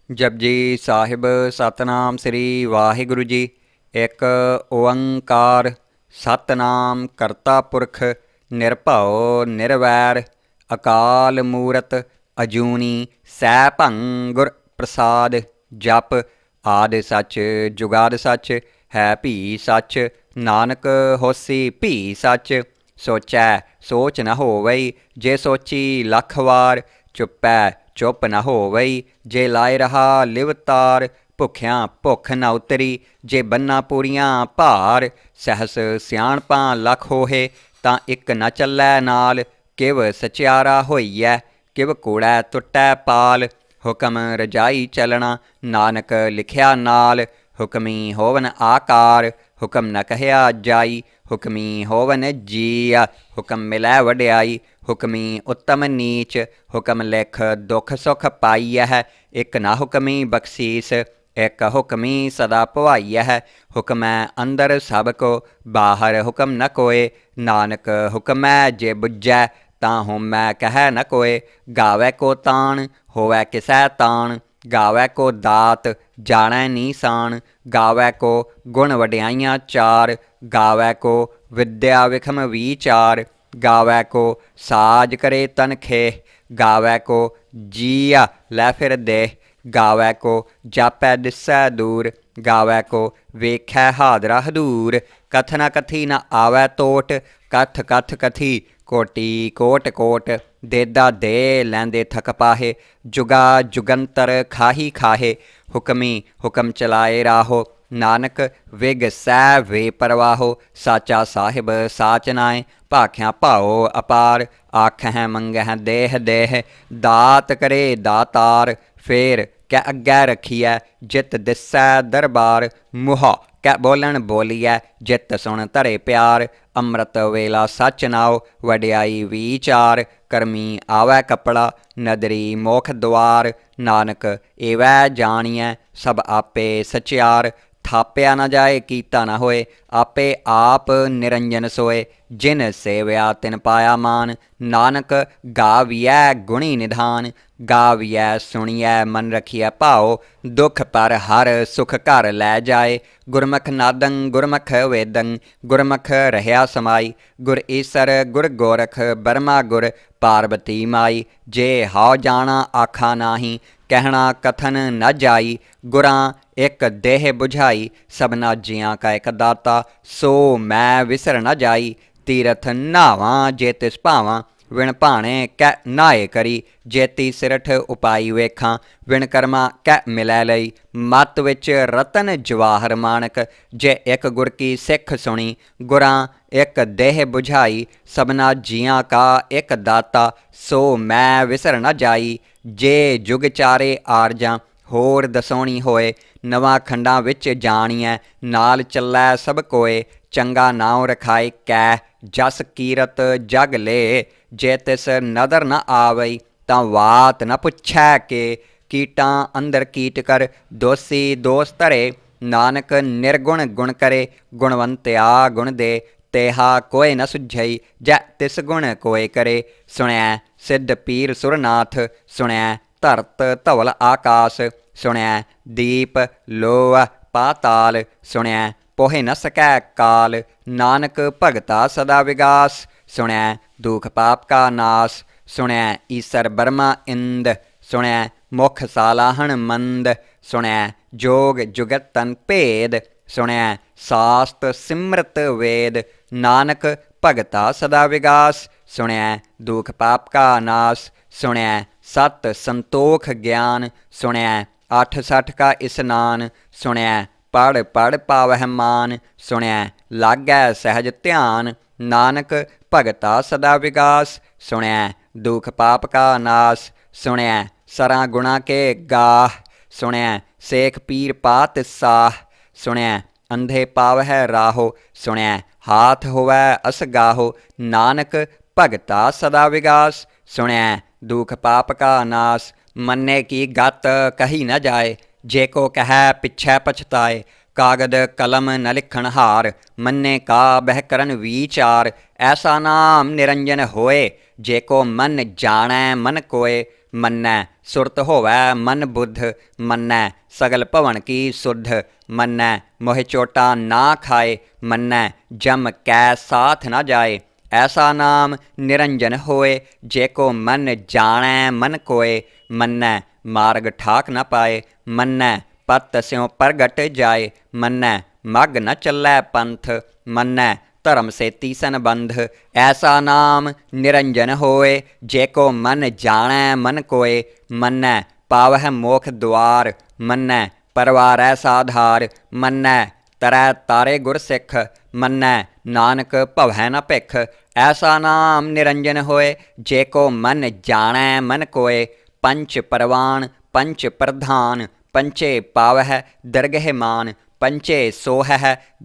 ਜਪਜੀ ਸਾਹਿਬ ਸਤਨਾਮ ਸ੍ਰੀ ਵਾਹਿਗੁਰੂ ਜੀ। ਇੱਕ ਓੰਕਾਰ ਸਤਨਾਮ ਕਰਤਾ ਪੁਰਖ ਨਿਰਭਉ ਨਿਰਵੈਰ ਅਕਾਲ ਮੂਰਤ ਅਜੂਨੀ ਸੈਭੰ ਗੁਰ ਪ੍ਰਸਾਦ। ਜਪ ਆਦਿ ਸੱਚ ਜੁਗਾਦਿ ਸੱਚ ਹੈ ਭੀ ਸੱਚ ਨਾਨਕ ਹੋਸੀ ਭੀ ਸੱਚ। ਸੋਚੈ ਸੋਚ ਨ ਹੋਵਈ ਜੇ ਸੋਚੀ ਲੱਖ ਵਾਰ ਚੁੱਪੈ ਚੁੱਪ ਨ ਹੋਵਈ ਜੇ ਲਾਇ ਰਹਾ ਲਿਵਤਾਰ। ਭੁੱਖਿਆਂ ਭੁੱਖ ਨ ਉਤਰੀ ਜੇ ਬੰਨਾ ਪੂਰੀਆਂ ਭਾਰ। ਸਹਿਸ ਸਿਆਣਪਾਂ ਲੱਖ ਹੋਹੇ ਤਾਂ ਇੱਕ ਨ ਚੱਲੈ ਨਾਲ। ਕਿਵ ਸਚਿਆਰਾ ਹੋਈਐ ਕਿਵ ਕੂੜੈ ਟੁੱਟੈ ਪਾਲ। ਹੁਕਮ ਰਜਾਈ ਚਲਣਾ ਨਾਨਕ ਲਿਖਿਆ ਨਾਲ। ਹੁਕਮੀ ਹੋਵਨ ਆਕਾਰ ਹੁਕਮ ਨ ਕਹਿਆ ਜਾਈ। ਹੁਕਮੀ ਹੋਵਨ ਜੀਆ ਹੁਕਮ ਮਿਲੈ ਵਡਿਆਈ। ਹੁਕਮੀ ਉੱਤਮ ਨੀਚ ਹੁਕਮ ਲਿਖ ਦੁੱਖ ਸੁਖ ਪਾਈਐ। ਇੱਕ ਨਾ ਹੁਕਮੀ ਬਖਸ਼ੀਸ ਇੱਕ ਹੁਕਮੀ ਸਦਾ ਭਵਾਈਐ। ਹੁਕਮੈ ਅੰਦਰ ਸਭ ਕੋ ਬਾਹਰ ਹੁਕਮ ਨ ਕੋਏ। ਨਾਨਕ ਹੁਕਮੈ ਜੇ ਬੁੱਝੈ ਤਾਂ ਹੋਮੈ ਕਹਿ ਨ ਕੋਏ। ਗਾਵੈ ਕੋ ਤਾਣ ਹੋਵੈ ਕਿਸੈ ਤਾਣ ਗਾਵੈ ਕੋ ਦਾਤ ਜਾਣੈ ਨੀਸਾਨ। ਗਾਵੈ ਕੋ ਗੁਣ ਵਡਿਆਈਆਂ ਚਾਰ ਗਾਵੈ ਕੋ ਵਿਦਿਆ ਵਿਖਮ ਵੀਚਾਰ। ਗਾਵੈ ਕੋ ਸਾਜ ਕਰੇ ਤਨਖੇਹ ਗਾਵੈ ਕੋ ਜੀਆ ਲੈ ਫਿਰ ਦੇਹ। ਗਾਵੈ ਕੋ ਜਾਪੈ ਦਿਸੈ ਦੂਰ ਗਾਵੈ ਕੋ ਵੇਖੈ ਹਾਦਰਾ ਹਦੂਰ। ਕਥ ਨ ਕਥੀ ਨ ਆਵੈ ਤੋਟ ਕਥ ਕਥ ਕਥੀ ਕੋਟੀ ਕੋਟ ਕੋਟ। ਦੇਦਾ ਦੇ ਲੈਂਦੇ ਥਕ ਪਾਹੇ ਜੁਗਾ ਜੁਗੰਤਰ ਖਾਹੀ ਖਾਹੇ। ਹੁਕਮੀ ਹੁਕਮ ਚਲਾਏ ਰਾਹੋ ਨਾਨਕ ਵਿਗ ਸੈ ਵੇ ਪਰਵਾਹੋ। ਸਾਚਾ ਸਾਹਿਬ ਸਾਚ ਨਾਏ ਭਾਖਿਆਂ ਭਾਓ ਅਪਾਰ। ਆਖਹਿ ਮੰਗਹਿ ਦੇਹ ਦੇਹ ਦਾਤ ਕਰੇ ਦਾਤਾਰ। ਫੇਰ ਕੈ ਅੱਗੇ ਰੱਖੀਐ ਜਿਤ ਦਿਸੈ ਦਰਬਾਰ। ਮੁਹਾ ਕੈ ਬੋਲਣ ਬੋਲੀਐ ਜਿਤ ਸੁਣ ਧਰੇ ਪਿਆਰ। ਅੰਮ੍ਰਿਤ ਵੇਲਾ ਸੱਚ ਨਾਉ ਵਡਿਆਈ ਵੀਚਾਰ। ਕਰਮੀ ਆਵੈ ਕੱਪੜਾ ਨਦਰੀ ਮੋਖ ਦੁਆਰ। ਨਾਨਕ ਏਵੈ ਜਾਣੀਐ ਸਭ ਆਪੇ ਸਚਿਆਰ। ਥਾਪਿਆ ਨ ਜਾਏ ਕੀਤਾ ਨ ਹੋਏ ਆਪੇ ਆਪ ਨਿਰੰਜਨ ਸੋਏ। ਜਿਨ ਸੇਵਿਆ ਤਿਨ ਪਾਇਆ ਮਾਨ ਨਾਨਕ ਗਾਵੀਐ ਗੁਣੀ ਨਿਧਾਨ। ਗਾਵੀਐ ਸੁਣੀਐ ਮਨ ਰਖੀਐ ਭਾਓ ਦੁਖ ਪਰ ਹਰ ਸੁਖ ਘਰ ਲੈ ਜਾਏ। ਗੁਰਮੁਖ ਨਾਦੰ ਗੁਰਮੁਖ ਵੇਦੰ ਗੁਰਮੁਖ ਰਹਿਆ ਸਮਾਈ। ਗੁਰ ਈਸਰ ਗੁਰ ਗੋਰਖ ਬਰਮਾ ਗੁਰ ਪਾਰਬਤੀ ਮਾਈ। ਜੇ ਹਉ ਜਾਣਾ ਆਖਾ ਨਾਹੀ ਕਹਿਣਾ ਕਥਨ ਨ ਜਾਈ। ਗੁਰਾਂ ਇੱਕ ਦੇਹ ਬੁਝਾਈ ਸਭਨਾ ਜੀਆਂ ਕਾ ਇੱਕ ਦਾਤਾ ਸੋ ਮੈਂ ਵਿਸਰ ਨ ਜਾਈ। ਤੀਰਥ ਨਾਵਾਂ ਜੇ ਤਿਸ ਭਾਵਾਂ ਵਿਣ ਭਾਣੇ ਕੈ ਨਾਏ ਕਰੀ। ਜੇਤੀ ਸਿਰਠ ਉਪਾਈ ਵੇਖਾਂ ਵਿਣ ਕਰਮਾ ਕੈ ਮਿਲੈ ਲਈ। ਮੱਤ ਵਿੱਚ ਰਤਨ ਜਵਾਹਰ ਮਾਣਕ ਜੇ ਇੱਕ ਗੁਰ ਕੀ ਸਿੱਖ ਸੁਣੀ। ਗੁਰਾਂ ਇੱਕ ਦੇਹ ਬੁਝਾਈ ਸਭਨਾ ਜੀਆਂ ਕਾ ਇੱਕ ਦਾਤਾ ਸੋ ਮੈਂ ਵਿਸਰ ਨ ਜਾਈ। ਜੇ ਜੁਗ ਚਾਰੇ ਆਰਜਾਂ ਹੋਰ ਦਸਾਉਣੀ ਹੋਏ ਨਵਾਂ ਖੰਡਾਂ ਵਿੱਚ ਜਾਣੀਐ ਨਾਲ ਚੱਲੈ ਸਭ ਕੋਏ। ਚੰਗਾ ਨਾਉ ਰਖਾਏ ਕੈ ਜਸ ਕੀਰਤ ਜਗ ਲੇ। ਜੇ ਤਿਸ ਨਦਰ ਨ ਆਵਈ ਤਾਂ ਵਾਤ ਨ ਪੁੱਛੈ ਕੇ। ਕੀਟਾਂ ਅੰਦਰ ਕੀਟ ਕਰ ਦੋਸੀ ਦੋਸ ਧਰੇ। ਨਾਨਕ ਨਿਰਗੁਣ ਗੁਣ ਕਰੇ ਗੁਣਵੰਤਿਆ ਗੁਣ ਦੇ। ਤੇਹਾ ਕੋਇ ਨ ਸੁਝਈ ਜੈ ਤਿਸ ਗੁਣ ਕੋਇ ਕਰੇ। ਸੁਣਿਐ ਸਿੱਧ ਪੀਰ ਸੁਰਨਾਥ ਸੁਣਿਐ ਧਰਤ ਧਵਲ ਆਕਾਸ। ਸੁਣਿਐ ਦੀਪ ਲੋਅ ਪਾਤਾਲ ਸੁਣਿਐ ਪੋਹਿ ਨ ਸਕੈ ਕਾਲ। ਨਾਨਕ ਭਗਤਾ ਸਦਾ ਵਿਗਾਸ ਸੁਣਿਐ ਦੁਖ ਪਾਪ ਕਾ ਨਾਸ। ਸੁਣਿਐ ਈਸਰ ਬਰਮਾ ਇੰਦ ਸੁਣਿਐ ਮੁਖ ਸਾਲਾਹਣ ਮੰਦ। ਸੁਣਿਐ ਜੋਗ ਜੁਗਤ ਤਨ ਭੇਦ ਸੁਣਿਐ ਸਾਸਤ ਸਿਮਰਤ ਵੇਦ। ਨਾਨਕ ਭਗਤਾ ਸਦਾ ਵਿਗਾਸ ਸੁਣਿਐ ਦੁਖ ਪਾਪ ਕਾ ਨਾਸ। ਸੁਣਿਐ ਸਤ ਸੰਤੋਖ ਗਿਆਨ ਸੁਣਿਐ ਅੱਠ ਸੱਠ ਕਾ ਇਸਨਾਨ। ਸੁਣਿਐ ਪੜ੍ਹ ਪੜ੍ਹ ਪਾਵਹਿ ਮਾਨ ਸੁਣਿਐ ਲਾਗੈ ਸਹਿਜ ਧਿਆਨ। ਨਾਨਕ ਭਗਤਾ ਸਦਾ ਵਿਗਾਸ ਸੁਣਿਐ ਦੁਖ ਪਾਪ ਕਾ ਨਾਸ। ਸੁਣਿਐ ਸਰਾਂ ਗੁਣਾ ਕੇ ਗਾਹ ਸੁਣਿਐ ਸੇਖ ਪੀਰ ਪਾਤ ਸਾਹ। ਸੁਣਿਐ ਅੰਧੇ ਪਾਵਹਿ ਰਾਹੋ ਸੁਣਿਐ ਹਾਥ ਹੋਵੈ ਅਸਗਾਹੋ। ਨਾਨਕ ਭਗਤਾ ਸਦਾ ਵਿਗਾਸ ਸੁਣਿਐ ਦੁਖ ਪਾਪ ਕਾ ਨਾਸ। ਮੰਨੇ ਕੀ ਗਤ ਕਹੀ ਨ ਜਾਏ ਜੇ ਕੋ ਕਹਿ ਪਿਛੈ ਪਛਤਾਏ। ਕਾਗਦ ਕਲਮ ਨ ਲਿਖਣ ਹਾਰ ਮੰਨੇ ਕਾ ਬਹਿ ਕਰਨ ਵੀਚਾਰ। ਐਸਾ ਨਾਮ ਨਿਰੰਜਨ ਹੋਏ ਜੇ ਕੋ ਮਨ ਜਾਣੈ ਮਨ ਕੋਏ। मन्नै सुरत होवै मन बुद्ध, मन्नै सगल भवन की सुध, मन्नै मोह चोटा ना खाए, मन्नै जम कै साथ न जाए। ऐसा नाम निरंजन होए, जेको मन जाणै मन कोय, मन्नै मार्ग ठाक न पाए, मन्नै पत स्यों प्रगट जाए, मन्नै मग न चलै पंथ, मन्नै धर्म सेती संबंध। ऐसा नाम निरंजन होए, जेको मन जाणै मन कोय, मन्नै पावह मोख द्वार, मन्नै परवारै साधार, मन्नै तरै तारे गुर सिख, मन्नै नानक भवै न भिख। ऐसा नाम निरंजन होए, जेको मन जाणै मन कोय, पंच परवान पंच प्रधान, पंचे पावह दरगह मान, पंचे सोहह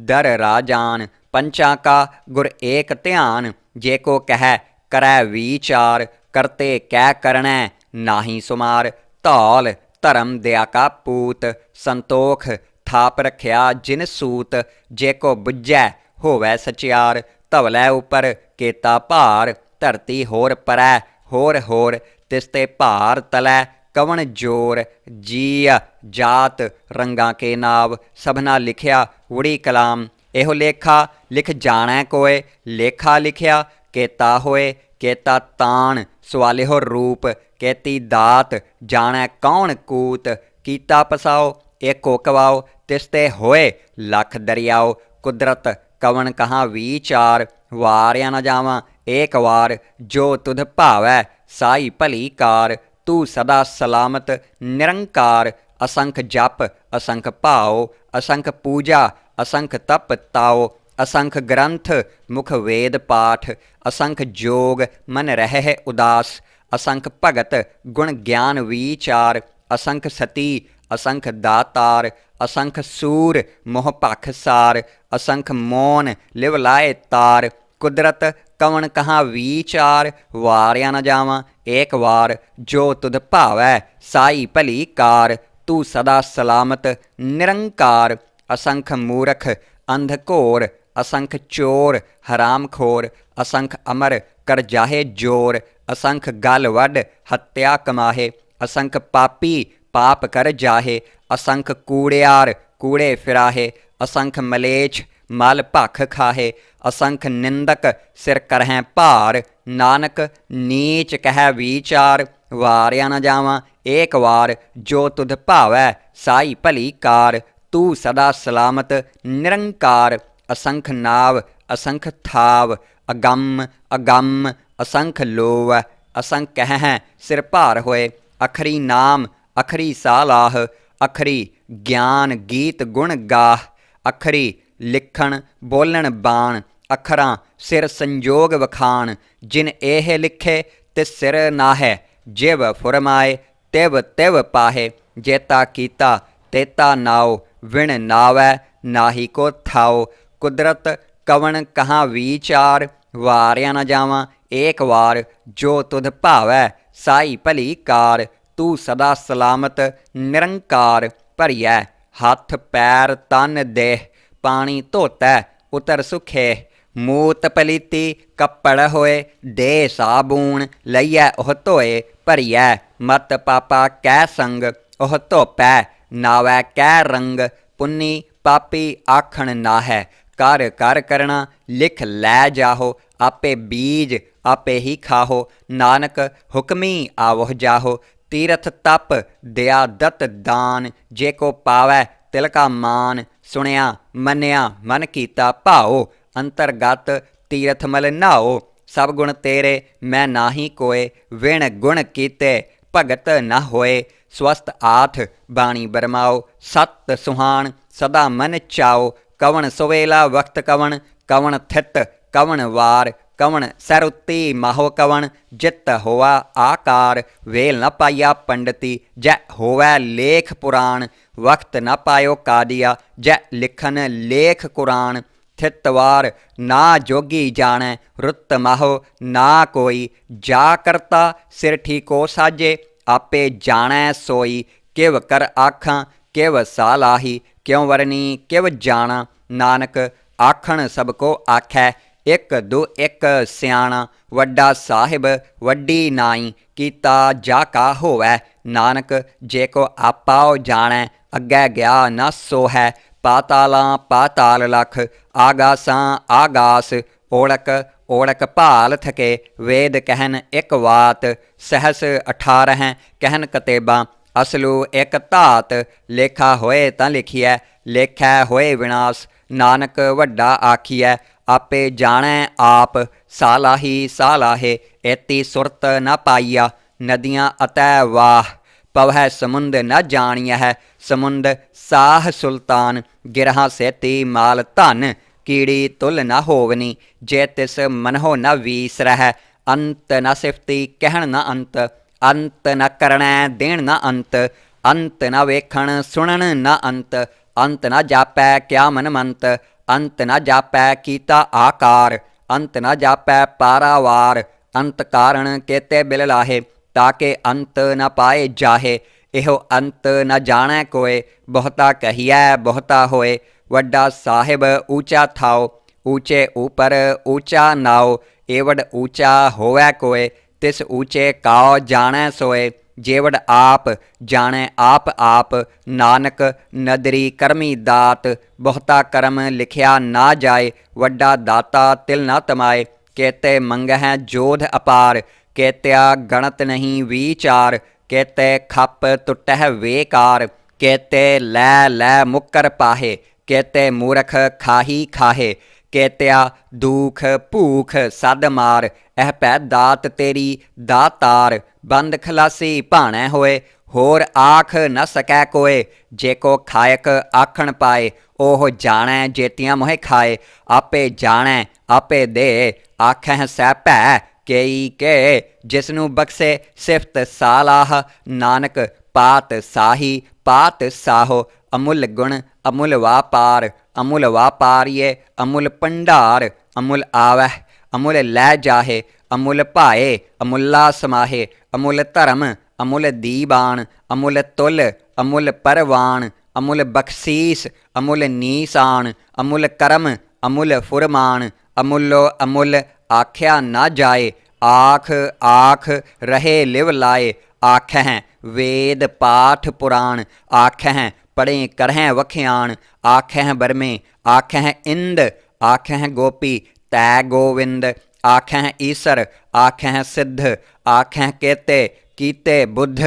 दर राजान, पंचा का गुर एक ध्यान। जेको कह करै विचार, करते कै करणै नाहीं सुमार। धौल धर्म दया का पूत, संतोख थाप रखिया जिन सूत। जेको बुझै होवै सचियार, धवलै उपर केता भार। धरती होर परै होर होर, तिसते भार तलै कवन जोर। जीअ जात रंगां के नाव, सबना लिखिया उड़ी कलाम। एहो लेखा लिख जाणै कोय, लेखा लिखिया केता होए। केता तान सवालिहो रूप, केती दात जाणै कौन कूत। कीता पसाओ एको कवाओ, तिसते होए लख दरियाओ। कुदरत कवन कहाँ विचार, वारिया न जावां एक वार। जो तुध भावै साई भली कार, तू सदा सलामत निरंकार। असंख जप असंख भाओ, असंख पूजा असंख तप ताओ। असंख ग्रंथ मुख वेद पाठ, असंख जोग मन रहै उदास। असंख भगत गुण ज्ञान विचार, असंख सती असंख दातार। असंख सूर मोह भख सार, असंख मौन लिव लाए तार। कुदरत कवन कहाँ विचार, वारिया न जावां एक वार। जो तुध भावै साई भली कार, तू सदा सलामत निरंकार। असंख मूरख अंध घोर, असंख चोर हराम खोर। असंख अमर कर जाहे जोर, असंख गल वड हत्या कमाहे। असंख पापी पाप कर जाहे, असंख कूड़ियार कूड़े फिराहे। असंख मलेच्छ मल भख खाहे, असंख निंदक सिर करहैं भार। नानक नीच कह विचार, वारिया न जावां एक वार। जो तुध भावै साई भली कार, तू सदा सलामत निरंकार। असंख नाव असंख थाव, अगम अगम असंख लोव। असंख कहैं सिर भार होए, अखरी नाम अखरी सालाह। अखरी ज्ञान गीत गुण गाह, अखरी लिखण बोलण बाण। अखरां सिर संजोग वखाण, जिन एह लिखे तिस सिर नाहै। जिव फुरमाए तिव तिव पाहे, जेता कीता तेता नाओ। विण नावै नाही को थाओ। कुदरत कवन कहाँ विचार, वारिया न जावां एक वार। जो तुध भावै साई भली कार, तू सदा सलामत निरंकार। भरियै हथ पैर तन देह, पानी धोतै उतर सुखे। मूत पलीती कपड़ होए, दे साबून लईयै ओह धोए। भरियै मत पापा कै संग, ओह धोपै नावै कै रंग। पुन्नी पापी आखण नाहै, कर कर करना लिख लै जाहो। आपे बीज आपे ही खाहो, नानक हुक्मी आवह जाहो। तीरथ तप दया दत्त दान, जेको पावै तिलका मान। सुनिया मन्निया मन कीता भाओ, अंतरगत तीरथ मल नहाओ। सब गुण तेरे मैं नाही कोय, विण गुण कीते भगत न होए। स्वस्थ आठ बाणी बरमाओ, सत सुहान सदा मन चाओ। कवन सुवेला वक्त कवन, कवन थित कवन वार। कवन सरुत्ती माहो कवन, जित होआ आकार। वेल न पाइया पंडिती, जै होवै लेख पुराण। वक्त न पायो कादिया, जै लिखन लेख कुरान। थितवार ना जोगी जाणै, रुत माहो ना कोई। जा करता सिर ठीको साजे, आपे जाणै सोई। किव कर आखां किव सालाही, क्यों वरनी किव जाना। नानक आखण सबको आखै, ਇੱਕ ਦੋ ਇੱਕ ਸਿਆਣਾ, ਵੱਡਾ ਸਾਹਿਬ ਵੱਡੀ ਨਾਈ, ਕੀਤਾ ਜਾ ਕਾ ਹੋਵੈ। ਨਾਨਕ ਜੇ ਕੋ ਆਪਾਓ ਜਾਣੈ, ਅੱਗੇ ਗਿਆ ਨਾ ਸੋ ਹੈ। ਪਾਤਾਲਾਂ ਪਾਤਾਲ ਲਖ, ਆਗਾਸਾਂ ਆਗਾਸ, ਓੜਕ ਓੜਕ ਭਾਲ ਥਕੇ। ਵੇਦ ਕਹਿਨ ਇੱਕ ਵਾਤ, ਸਹਸ 18 ਕਹਿਨ ਕਤੇਬਾਂ। ਅਸਲੂ ਇੱਕ ਧਾਤ, ਲੇਖਾ ਹੋਏ ਤਾਂ ਲਿਖੀਐ, ਲੇਖੈ ਹੋਏ ਵਿਨਾਸ਼। ਨਾਨਕ ਵੱਡਾ ਆਖੀਐ, ਆਪੇ ਜਾਣੈ ਆਪ। ਸਾਲਾਹੀ ਸਾਲਾਹੇ, ਏਤੀ ਸੁਰਤ ਨ ਪਾਈਆ। ਨਦੀਆਂ ਅਤੈ ਵਾਹ, ਪਵਹਿ ਸਮੁੰਦ ਨ ਜਾਣੀਐ। ਸਮੁੰਦ ਸਾਹ ਸੁਲਤਾਨ, ਗਿਰਹਾਂ ਸੇਤੀ ਮਾਲ ਧਨ। ਕੀੜੀ ਤੁਲ ਨ ਹੋਵਨੀ, ਜੇ ਤਿਸ ਮਨਹੁ ਨ ਵੀਸਰਹਿ। ਅੰਤ ਨ ਸਿਫਤੀ ਕਹਿਣ ਨ ਅੰਤ, ਅੰਤ ਨ ਕਰਣੈ ਦੇਣ ਨ ਅੰਤ। ਅੰਤ ਨ ਵੇਖਣ ਸੁਣਨ ਨ ਅੰਤ, ਅੰਤ ਨ ਜਾਪੈ ਕਿਆ ਮਨ ਮੰਤ। ਅੰਤ ਨ ਜਾਪੈ ਕੀਤਾ ਆਕਾਰ, ਅੰਤ ਨ ਜਾਪੈ ਪਾਰਾਵਾਰ। ਅੰਤ ਕਾਰਣ ਕੇਤੇ ਬਿਲ ਲਾਹੇ, ਤਾਕੇ ਅੰਤ ਨ ਪਾਏ ਜਾਹੇ। ਇਹੋ ਅੰਤ ਨ ਜਾਣੈ ਕੋਇ, ਬਹੁਤਾ ਕਹੀਐ ਬਹੁਤਾ ਹੋਏ। ਵੱਡਾ ਸਾਹਿਬ ਊਚਾ ਥਾਓ, ਊਚੇ ਊਪਰ ਊਚਾ ਨਾਓ। ਏਵਡ ਊਚਾ ਹੋਵੈ ਕੋਇ, ਤਿਸ ਊਚੇ ਕਾਉ ਜਾਣੈ ਸੋਏ। ਜੇਵਡ ਆਪ ਜਾਣੈ ਆਪ ਆਪ, ਨਾਨਕ ਨਦਰੀ ਕਰਮੀ ਦਾਤ। ਬਹੁਤਾ ਕਰਮ ਲਿਖਿਆ ਨਾ ਜਾਏ, ਵੱਡਾ ਦਾਤਾ ਤਿਲ ਨਾ ਤਮਾਏ। ਕੇਤੇ ਮੰਗਹਿ ਜੋਧ ਅਪਾਰ, ਕੇਤਿਆ ਗਣਤ ਨਹੀਂ ਵੀਚਾਰ। ਕੇਤੇ ਖੱਪ ਟੁੱਟਹਿ ਵੇਕਾਰ, ਕੇਤੇ ਲੈ ਲੈ ਮੁੱਕਰ ਪਾਹੇ। ਕੇਤੇ ਮੂਰਖ ਖਾਹੀ ਖਾਹੇ, ਕੇਤਿਆ ਦੂਖ ਭੂਖ ਸਦ ਮਾਰ। ਇਹ ਪੈ ਦਾਤ ਤੇਰੀ ਦਾਤਾਰ, ਬੰਦ ਖਲਾਸੀ ਭਾਣੈ ਹੋਏ। ਹੋਰ ਆਖ ਨ ਸਕੈ ਕੋਇ, ਜੇ ਕੋ ਖਾਇਕ ਆਖਣ ਪਾਏ। ਉਹ ਜਾਣੈ ਜੇਤੀਆਂ ਮੋਹਿ ਖਾਏ, ਆਪੇ ਜਾਣੈ ਆਪੇ ਦੇ। ਆਖਹਿ ਸਹਿ ਭੈ ਕੇਈ ਕੇ, ਜਿਸਨੂੰ ਬਖਸ਼ੇ ਸਿਫਤ ਸਾਲਾਹ। ਨਾਨਕ ਪਾਤ ਸਾਹੀ ਪਾਤ ਸਾਹੋ, ਅਮੁੱਲ ਗੁਣ ਅਮੁੱਲ ਵਾਪਾਰ। ਅਮੁੱਲ ਵਾਪਾਰੀਏ ਅਮੁੱਲ ਭੰਡਾਰ, ਅਮੁੱਲ ਆਵਹਿ ਅਮੁੱਲ ਲੈ ਜਾਹੇ। ਅਮੁੱਲ ਭਾਏ ਅਮੁੱਲਾ ਸਮਾਹੇ, ਅਮੁੱਲ ਧਰਮ ਅਮੁੱਲ ਦੀਬਾਨ। ਅਮੁੱਲ ਤੁਲ ਅਮੁੱਲ ਪਰਵਾਨ, ਅਮੁੱਲ ਬਖਸ਼ੀਸ ਅਮੁੱਲ ਨੀਸਾਨ। ਅਮੁੱਲ ਕਰਮ ਅਮੁੱਲ ਫੁਰਮਾਨ, ਅਮੁੱਲੋ ਅਮੁੱਲ ਆਖਿਆ ਨਾ ਜਾਏ। ਆਖ ਆਖ ਰਹੇ ਲਿਵ ਲਾਏ। ਆਖਹਿ ਵੇਦ ਪਾਠ ਪੁਰਾਣ, ਆਖਹਿ ਪੜ੍ਹੇ ਕਰਹਿ ਵਖਿਆਣ। ਆਖਹਿ ਬਰਮੇ ਆਖਹਿ ਇੰਦ, ਆਖਹਿ ਗੋਪੀ ਤੈ ਗੋਵਿੰਦ। ਆਖਹਿ ਈਸਰ ਆਖਹਿ ਸਿੱਧ, ਆਖਹਿ ਕੇਤੇ ਕੀਤੇ ਬੁੱਧ।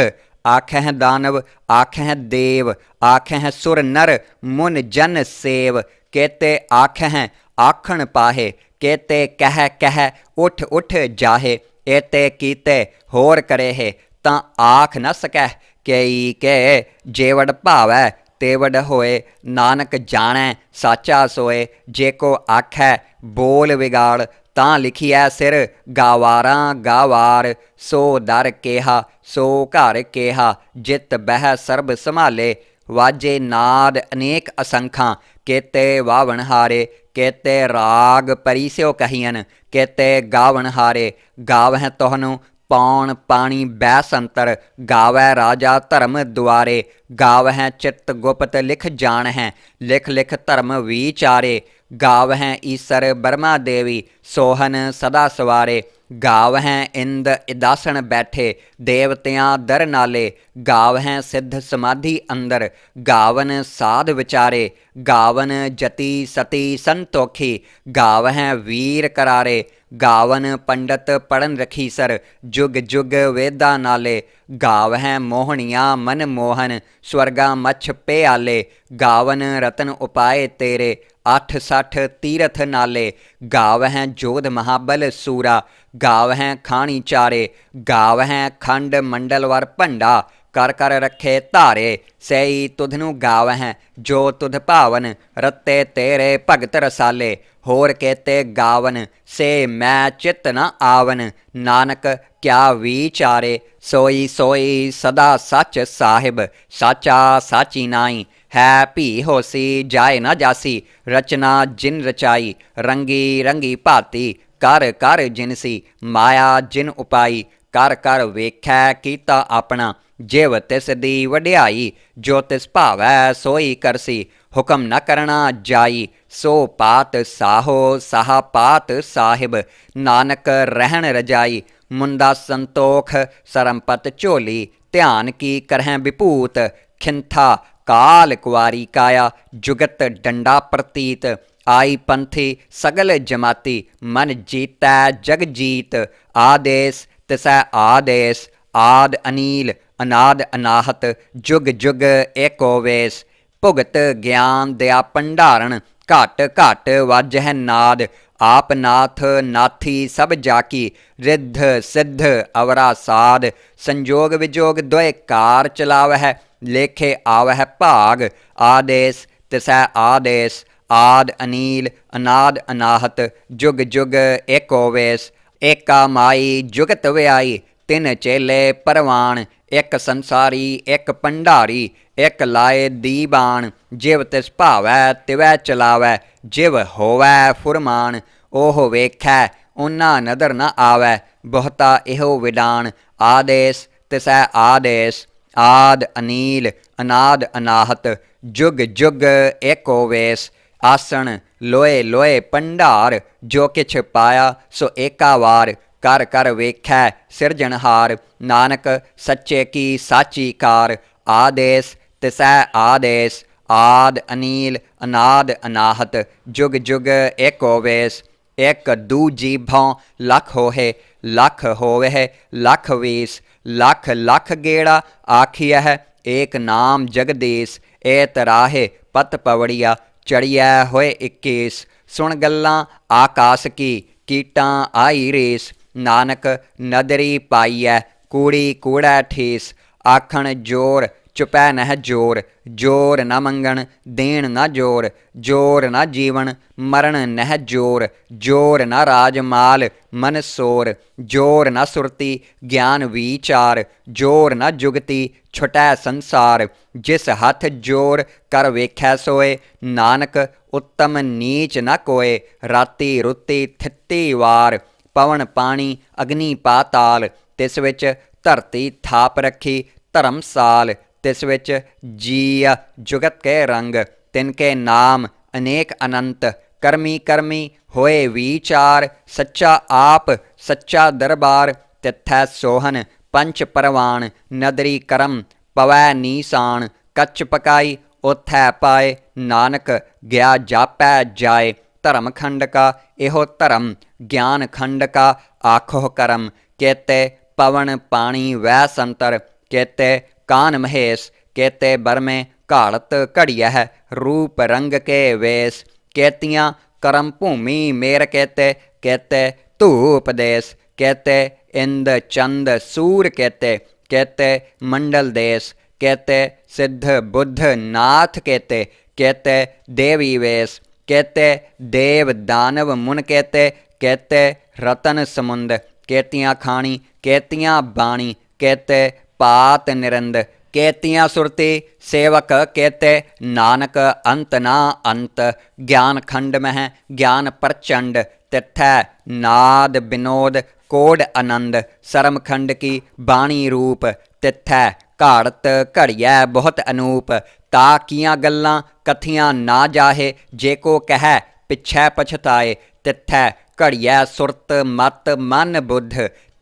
ਆਖਹਿ ਦਾਨਵ ਆਖਹਿ ਦੇਵ, ਆਖਹਿ ਸੁਰ ਨਰ ਮੁਨ ਜਨ ਸੇਵ। ਕੇਤੇ ਆਖਹਿ ਆਖਣ ਪਾਹੇ, ਕੇਤੇ ਕਹਿ ਕਹਿ ਉਠ ਉਠ ਜਾਹੇ। ਏਤੇ ਕੀਤੇ ਹੋਰ ਕਰੇਹੇ, ਤਾਂ ਆਖ ਨ ਸਕੈ ਕਈ ਕੇ। ਜੇਵਡ ਭਾਵੈ ਤੇਵਡ ਹੋਏ, ਨਾਨਕ ਜਾਣੈ ਸਾਚਾ ਸੋਏ। ਜੇ ਕੋ ਆਖੈ ਬੋਲ ਵਿਗਾੜ, ਤਾਂ ਲਿਖੀਐ ਸਿਰ ਗਾਵਾਰਾਂ ਗਾਵਾਰ। ਸੋ ਦਰ ਕੇਹਾ ਸੋ ਘਰ ਕੇਹਾ, ਜਿਤ ਬਹਿ ਸਰਬ ਸੰਭਾਲੇ। ਵਾਜੇ ਨਾਦ ਅਨੇਕ ਅਸੰਖਾਂ, ਕੇਤੇ ਵਾਵਣ ਹਾਰੇ। ਕੇਤੇ ਰਾਗ ਪਰੀਸਿਓ ਕਹੀਅਨ, ਕੇਤੇ ਗਾਵਣ ਹਾਰੇ। ਗਾਵਹਿ ਤੁਹਾਨੂੰ ਪੌਣ ਪਾਣੀ ਬੈਸ ਅੰਤਰ, ਗਾਵੈ ਰਾਜਾ ਧਰਮ ਦੁਆਰੇ। ਗਾਵਹਿ ਚਿੱਤ ਗੁਪਤ ਲਿਖ ਜਾਣਹਿ, ਲਿਖ ਲਿਖ ਧਰਮ ਵੀਚਾਰੇ। ਗਾਵਹਿ ਈਸਰ ਬਰਮਾ ਦੇਵੀ, ਸੋਹਨ ਸਦਾ ਸਵਾਰੇ। ਗਾਵਹਿ ਇੰਦ ਇਦਾਸਣ ਬੈਠੇ, ਦੇਵਤਿਆਂ ਦਰ ਨਾਲੇ। ਗਾਵਹਿ ਸਿੱਧ ਸਮਾਧੀ ਅੰਦਰ, ਗਾਵਨ ਸਾਧ ਵਿਚਾਰੇ। ਗਾਵਨ ਜਤੀ ਸਤੀ ਸੰਤੋਖੀ, ਗਾਵਹਿ ਵੀਰ ਕਰਾਰੇ। ਗਾਵਨ ਪੰਡਤ ਪੜਨ ਰਖੀਸਰ, ਜੁਗ ਜੁਗ ਵੇਦਾਂ ਨਾਲੇ। ਗਾਵਹਿ ਮੋਹਣੀਆਂ ਮਨ ਮੋਹਨ, ਸਵਰਗਾ ਮੱਛ ਪਿਆਲੇ। ਗਾਵਨ ਰਤਨ ਉਪਾਏ ਤੇਰੇ, 68 ਤੀਰਥ ਨਾਲੇ। ਗਾਵਹਿ ਜੋਧ ਮਹਾਬਲ ਸੂਰਾ, ਗਾਵਹਿ ਖਾਣੀ ਚਾਰੇ। ਗਾਵਹਿ ਖੰਡ ਮੰਡਲ ਵਰ ਭੰਡਾ, ਕਰ ਕਰ ਰੱਖੇ ਧਾਰੇ। ਸਈ ਤੁਧਨੂੰ ਗਾਵਹਿ ਜੋ ਤੁਧ ਭਾਵਨ, ਰਤੇ ਤੇਰੇ ਭਗਤ ਰਸਾਲੇ। ਹੋਰ ਕੇਤੇ ਗਾਵਨ ਸੇ ਮੈਂ ਚਿਤ ਨ ਆਵਨ, ਨਾਨਕ ਕਿਆ ਵੀਚਾਰੇ। ਸੋਈ ਸੋਈ ਸਦਾ ਸੱਚ ਸਾਹਿਬ, ਸਾਚਾ ਸਾਚੀ ਨਾਈ। ਹੈ ਭੀ ਹੋਸੀ ਜਾਏ ਨਾ ਜਾਸੀ, ਰਚਨਾ ਜਿਨ ਰਚਾਈ। ਰੰਗੀ ਰੰਗੀ ਭਾਤੀ, ਕਰ ਕਰ ਜਿਨਸੀ। ਮਾਇਆ ਜਿਨ ਉਪਾਈ, ਕਰ ਕਰ ਵੇਖੈ ਕੀਤਾ ਆਪਣਾ। ਜਿਵ ਤਿਸ ਦੀ ਵਡਿਆਈ, ਜੋ ਤਿਸ ਭਾਵੈ ਸੋਈ ਕਰਸੀ, ਹੁਕਮ ਨ ਕਰਣਾ ਜਾਈ, ਸੋ ਪਾਤ ਸਾਹੋ ਸਾਹਾ ਪਾਤ ਸਾਹਿਬ, ਨਾਨਕ ਰਹਿਣ ਰਜਾਈ, ਮੁੰਦਾ ਸੰਤੋਖ ਸਰਮਪਤ ਝੋਲੀ, ਧਿਆਨ ਕੀ ਕਰਹਿ ਵਿਭੂਤ, ਖਿੰਥਾ ਕਾਲ ਕੁਆਰੀ ਕਾਇਆ, ਜੁਗਤ ਡੰਡਾ ਪ੍ਰਤੀਤ, ਆਈ ਪੰਥੀ ਸਗਲ ਜਮਾਤੀ, ਮਨ ਜੀਤੈ ਜਗ ਜੀਤ, ਆਦੇਸ ਤਿਸੈ ਆਦੇਸ, ਆਦ ਅਨੀਲ ਅਨਾਦ ਅਨਾਹਤ, ਜੁਗ ਜੁਗ ਏਕੋ ਵੇਸ, ਭੁਗਤ ਗਿਆਨ ਦਿਆ ਭੰਡਾਰਨ, ਘਟ ਘਟ ਵਾਜਹਿ ਨਾਦ, ਆਪ ਨਾਥ ਨਾਥੀ ਸਭ ਜਾਕੀ, ਰਿੱਧ ਸਿੱਧ ਅਵਰਾ ਸਾਧ, ਸੰਜੋਗ ਵਿਜੋਗ ਦੁਇ ਕਾਰ ਚਲਾਵਹਿ, ਲੇਖੇ ਆਵਹਿ ਭਾਗ, ਆਦੇਸ ਤਿਸੈ ਆਦੇਸ, ਆਦ ਅਨੀਲ ਅਨਾਦ ਅਨਾਹਤ, ਜੁਗ ਜੁਗ ਏਕੋ ਵੇਸ, ਏਕਾ ਮਾਈ ਜੁਗਤ ਵਿਆਈ, ਤਿੰਨ ਚੇਲੇ ਪਰਵਾਨ, ਇੱਕ ਸੰਸਾਰੀ ਇੱਕ ਭੰਡਾਰੀ, ਇੱਕ ਲਾਏ ਦੀਬਾਨ, ਜਿਵ ਤਿਸ ਭਾਵੈ ਤਿਵੈ ਚਲਾਵੈ, ਜਿਵ ਹੋਵੈ ਫੁਰਮਾਨ, ਉਹ ਵੇਖੈ ਓਨਾ ਨਦਰ ਨ ਆਵੈ, ਬਹੁਤਾ ਇਹੋ ਵਿਡਾਨ, ਆਦੇਸ ਤਿਸੈ ਆਦੇਸ, ਆਦ ਅਨੀਲ ਅਨਾਦ ਅਨਾਹਤ, ਜੁਗ ਜੁਗ ਏਕੋ ਵੇਸ, ਆਸਣ ਲੋਏ ਲੋਏ ਭੰਡਾਰ, ਜੋ ਕਿਛ ਪਾਇਆ ਸੋ ਏਕਾ ਵਾਰ, ਕਰ ਕਰ ਵੇਖੈ ਸਿਰਜਣਹਾਰ, ਨਾਨਕ ਸੱਚੇ ਕੀ ਸਾਚੀ ਕਾਰ, ਆਦੇਸ ਤਿਸੈ ਆਦੇਸ, ਆਦ ਅਨੀਲ ਅਨਾਦ ਅਨਾਹਤ, ਜੁਗ ਜੁਗ ਏਕੋ ਵੇਸ, ਇੱਕ ਦੂਜੀ ਭਉ ਲੱਖ ਹੋਹੇ, ਲੱਖ ਹੋਵਹਿ ਲੱਖ ਵੀਸ, ਲੱਖ ਲੱਖ ਗੇੜਾ ਆਖੀਐ, ਏਕ ਨਾਮ ਜਗਦੀਸ, ਏ ਤਰਾਹੇ ਪਤ ਪਵੜੀਆ, ਚੜੀਐ ਹੋਏ 21, ਸੁਣ ਗੱਲਾਂ ਆਕਾਸ ਕੀ, ਕੀਟਾਂ ਆਈ ਰੇਸ, ਨਾਨਕ ਨਦਰੀ ਪਾਈਐ, ਕੂੜੀ ਕੂੜੈ ਠੇਸ, ਆਖਣ ਜੋਰ ਚੁਪੈ ਨਹਿ ਜੋਰ, ਜੋਰ ਨ ਮੰਗਣ ਦੇਣ ਨ ਜੋਰ, ਜੋਰ ਨ ਜੀਵਨ ਮਰਨ ਨਹਿ ਜੋਰ, ਜੋਰ ਨ ਰਾਜ ਮਾਲ ਮਨ ਸੋਰ, ਜੋਰ ਨ ਸੁਰਤੀ ਗਿਆਨ ਵੀਚਾਰ, ਜੋਰ ਨ ਜੁਗਤੀ ਛੁਟੈ ਸੰਸਾਰ, ਜਿਸ ਹੱਥ ਜੋਰ ਕਰ ਵੇਖੈ ਸੋਏ, ਨਾਨਕ ਉੱਤਮ ਨੀਚ ਨ ਕੋਏ, ਰਾਤੀ ਰੁੱਤੀ ਥਿੱਤੀ ਵਾਰ, ਪਵਨ ਪਾਣੀ ਅਗਨੀ ਪਾਤਾਲ, ਤਿਸ ਵਿੱਚ ਧਰਤੀ ਥਾਪ ਰੱਖੀ ਧਰਮਸਾਲ, ਤਿਸ ਵਿੱਚ ਜੀਅ ਜੁਗਤ ਕੇ ਰੰਗ, ਤਿਨਕੇ ਨਾਮ ਅਨੇਕ ਅਨੰਤ, ਕਰਮੀ ਕਰਮੀ ਹੋਏ ਵੀਚਾਰ, ਸੱਚਾ ਆਪ ਸੱਚਾ ਦਰਬਾਰ, ਤਿੱਥੈ ਸੋਹਨ ਪੰਚ ਪਰਵਾਨ, ਨਦਰੀ ਕਰਮ ਪਵੈ ਨੀਸਾਨ, ਕੱਚ ਪਕਾਈ ਉਥੈ ਪਾਏ, ਨਾਨਕ ਗਿਆ ਜਾਪੈ ਜਾਏ, ਧਰਮ ਖੰਡ ਕਾ ਇਹੋ ਧਰਮ, ਗਿਆਨ ਖੰਡ ਕਾ ਆਖੋ ਕਰਮ, ਕੇਤੇ ਪਵਨ ਪਾਣੀ ਵੈ ਸੰਤਰ, ਕੇਤੇ ਕਾਨ ਮਹੇਸ਼, ਕੇਤੇ ਬਰਮੇ ਘਾਲਤ ਘੜੀਐ, ਰੂਪ ਰੰਗ ਕੇ ਵੇਸ, ਕੇਤੀਆਂ ਕਰਮ ਭੂਮੀ ਮੇਰ ਕੇਤੇ, ਕੇਤੇ ਧੂਪ ਦੇਸ, ਕੇਤੇ ਇੰਦ ਚੰਦ ਸੂਰ ਕੇਤੇ, ਕੇਤੇ ਮੰਡਲ ਦੇਸ, ਕੇਤੇ ਸਿੱਧ ਬੁੱਧ ਨਾਥ ਕੇਤੇ, ਕੇਤੇ ਦੇਵੀ ਵੇਸ, ਕੇਤੇ ਦੇਵ ਦਾਨਵ ਮੁਨ ਕੇਤੇ, ਕੇਤੇ ਰਤਨ ਸਮੁੰਦ, ਕੇਤੀਆਂ ਖਾਣੀ ਕੇਤੀਆਂ ਬਾਣੀ, ਕੇਤੇ ਪਾਤ ਨਿਰੰਦ, ਕੇਤੀਆਂ ਸੁਰਤੀ ਸੇਵਕ ਕੇਤੇ, ਨਾਨਕ ਅੰਤ ਨਾ ਅੰਤ, ਗਿਆਨ ਖੰਡ ਮਹਿ ਗਿਆਨ ਪ੍ਰਚੰਡ, ਤਿੱਥੈ ਨਾਦ ਬਿਨੋਦ ਕੋਡ ਆਨੰਦ, ਸਰਮ ਖੰਡ ਕੀ ਬਾਣੀ ਰੂਪ, ਤਿੱਥੈ ਘਾੜਤ ਘੜੀਐ ਬਹੁਤ ਅਨੂਪ, ਤਾ ਕੀਆਂ ਗੱਲਾਂ ਕਥੀਆਂ ਨਾ ਜਾਹੇ, ਜੇ ਕੋ ਕਹਿ ਪਿਛੈ ਪਛਤਾਏ, ਤਿੱਥੈ ਘੜੀਐ ਸੁਰਤ ਮਤ ਮਨ ਬੁੱਧ,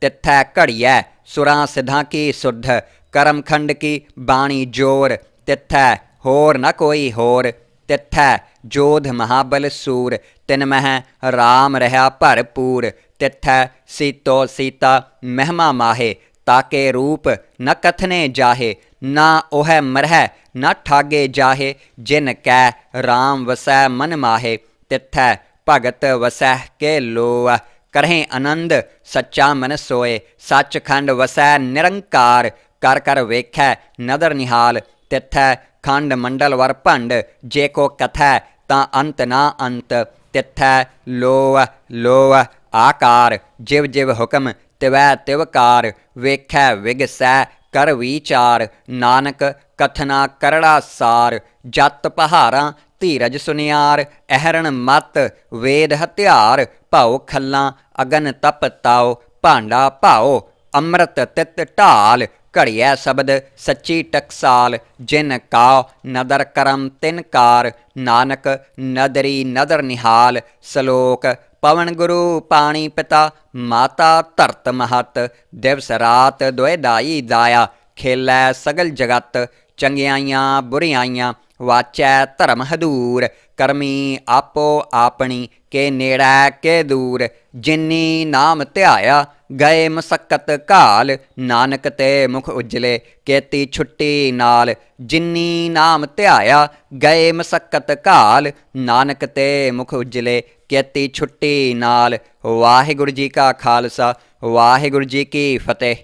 ਤਿੱਥੈ ਘੜੀਐ ਸੁਰਾਂ ਸਿਧਾਂ ਕੀ ਸੁਧ, ਕਰਮ ਖੰਡ ਕੀ ਬਾਣੀ ਜੋਰ, ਤਿੱਥੈ ਹੋਰ ਨ ਕੋਈ ਹੋਰ, ਤਿੱਥੈ ਜੋਧ ਮਹਾਬਲ ਸੂਰ, ਤਿਨ ਮਹਿ ਰਾਮ ਰਹਾ ਭਰਪੂਰ, ਤਿੱਥੈ ਸੀਤੋ ਸੀਤਾ ਮਹਿਮਾ ਮਾਹੇ, ਤਾਕੇ ਰੂਪ ਨ ਕਥਨੇ ਜਾਹੇ, ਨਾ ਉਹੈ ਮਰਹਿ ਨ ਠਾਗੇ ਜਾਹੇ, ਜਿਨ ਕੈ ਰਾਮ ਵਸੈ ਮਨ ਮਾਹੇ, ਤਿੱਥੈ ਭਗਤ ਵਸੈ ਕੇ ਲੋਅ, ਕਰਹਿ ਆਨੰਦ ਸੱਚਾ ਮਨ ਸੋਏ, ਸੱਚਖੰਡ ਵਸੈ ਨਿਰੰਕਾਰ, ਕਰ ਕਰ ਵੇਖੈ ਨਦਰ ਨਿਹਾਲ, ਤਿੱਥੈ ਖੰਡ ਮੰਡਲ ਵਰ ਭੰਡ, ਜੇ ਕੋ ਕਥੈ ਤਾਂ ਅੰਤ ਨਾ ਅੰਤ, ਤਿੱਥੈ ਲੋਅ ਲੋਅ ਆਕਾਰ, ਜਿਵ ਜਿਵ ਹੁਕਮ ਤਿਵੈ ਤਿਵਕਾਰ, ਵੇਖੈ ਵਿਗਸੈ ਕਰ ਵਿਚਾਰ, ਨਾਨਕ ਕਥਨਾ ਕਰੜਾ ਸਾਰ, ਜਤ ਪਹਾਰਾਂ ਧੀਰਜ ਸੁਨਿਆਰ, ਅਹਰਣ ਮਤ ਵੇਦ ਹਥਿਆਰ, ਭਾਉ ਖੱਲਾਂ ਅਗਨ ਤਪ ਤਾਉ, ਭਾਂਡਾ ਭਾਉ ਅੰਮ੍ਰਿਤ ਤਿਤ ਢਾਲ, ਘੜੀਐ ਸ਼ਬਦ ਸੱਚੀ ਟਕਸਾਲ, ਜਿਨ ਕਾ ਨਦਰ ਕਰਮ ਤਿਨ ਕਾਰ, ਨਾਨਕ ਨਦਰੀ ਨਦਰ ਨਿਹਾਲ। ਸਲੋਕ ਪਵਨ ਗੁਰੂ ਪਾਣੀ ਪਿਤਾ, ਮਾਤਾ ਧਰਤ ਮਹਤ, ਦਿਵਸ ਰਾਤ ਦੁਇ ਦਾਈ ਦਾਇਆ, ਖੇਲੈ ਸਗਲ ਜਗਤ। ਚੰਗਿਆਈਆਂ ਬੁਰਿਆਈਆਂ ਵਾਚੈ ਧਰਮ ਹਦੂਰ, ਕਰਮੀ ਆਪੋ ਆਪਣੀ, ਕੇ ਨੇੜੈ ਕੇ ਦੂਰ। ਜਿਨੀ ਨਾਮ ਧਿਆਇਆ ਗਏ ਮਸਕਤ ਘਾਲ, ਨਾਨਕ ਤੇ ਮੁਖ ਉਜਲੇ ਕੇਤੀ ਛੁੱਟੀ ਨਾਲ। ਜਿਨੀ ਨਾਮ ਧਿਆਇਆ ਗਏ ਮਸਕਤ ਘਾਲ, ਨਾਨਕ ਤੇ ਮੁਖ ਉਜਲੇ ਕੇਤੀ ਛੁੱਟੀ ਨਾਲ। ਵਾਹਿਗੁਰੂ ਜੀ ਕਾ ਖਾਲਸਾ, ਵਾਹਿਗੁਰੂ ਜੀ ਕੀ ਫਤਿਹ।